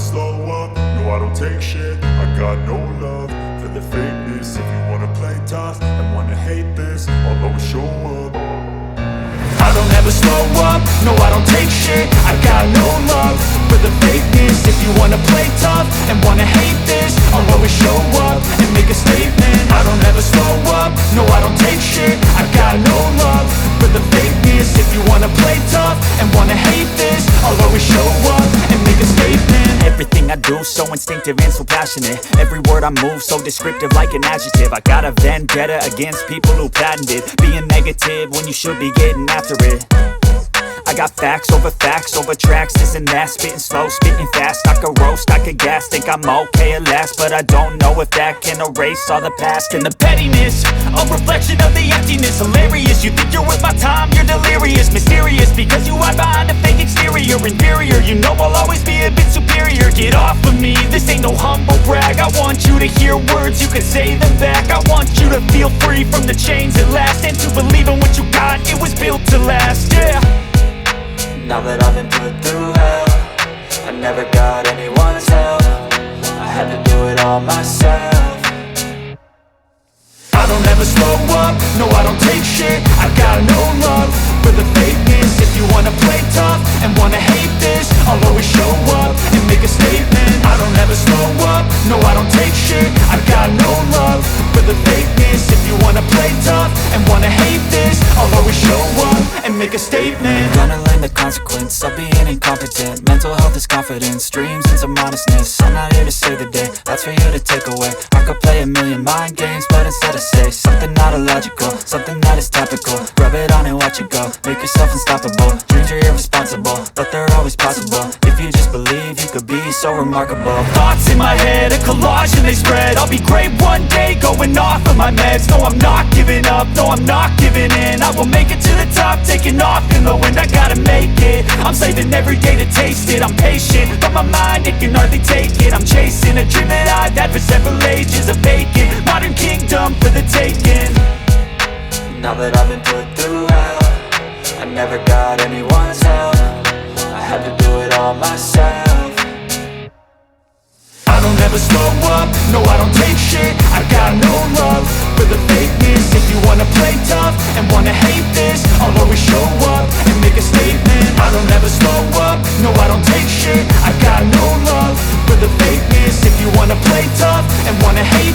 slow up, no I don't take shit. I got no love for the fakeness. If you wanna play tough and wanna hate this, I'll always show up. I don't ever slow up, no I don't take shit. I got no love for the fakeness. If you wanna play tough and wanna hate this, I'll always show up and make a statement. I don't ever slow up, no I don't take shit. I got no love for the fakeness. If you wanna play tough and wanna hate this, I'll always show up and make a statement. Everything I do so instinctive and so passionate. Every word I move so descriptive like an adjective. I got a vendetta against people who patented being negative when you should be getting after it. I got facts over tracks, this and that. Spitting slow, spitting fast, I could roast, I could gas. Think I'm okay at last, but I don't know if that can erase all the past. And the pettiness, a reflection of the emptiness. Hilarious, you think you're worth my time, you're delirious. Mysterious, because you hide behind a fake exterior. Inferior, you know I'll always be a bit superior. Get off of me, this ain't no humble brag. I want you to hear words, you can say them back. I want you to feel free from the chains at last, and to believe in what you got, it was built to last, yeah. Now that I've been put through hell, I never got anyone's help. I had to do it all myself. I don't ever slow up, no I don't take shit. I got no love for the fakeness. If you wanna play tough and wanna hate this, I'll always show up and make a statement. I don't ever slow up, no I don't take shit. I got no love for the fakeness. If you wanna play tough and wanna hate this, I'll always show up and make a statement. Gonna learn the consequence of being incompetent. Mental health is confidence, dreams and some honestness. I'm not here to save the day, that's for you to take away. I could play a million mind games, but instead I say something not illogical, something that is topical. Rub it on and watch it go, make yourself unstoppable. Dreams are irresponsible, but they're always possible. If you just believe, you could be so remarkable. Thoughts in my head, a collage and they spread. I'll be great one day, going off of my meds. No, I'm not giving up, no, I'm not giving in. I will make it to the top, taking off in the wind. I gotta make it, I'm saving every day to taste it. I'm patient, but my mind, it can hardly take it. I'm chasing a dream that I've had for several ages. A vacant, modern kingdom for the taking. Now that I've been put through hell, I never got anyone's help. I had to do it all myself. I don't ever slow up, no I don't take shit. I got no love for the fakeness. If you wanna play tough and wanna hate this, I'll always show up and make a statement. I don't ever slow up, no I don't take shit. I got no love for the fakeness. If you wanna play tough and wanna hate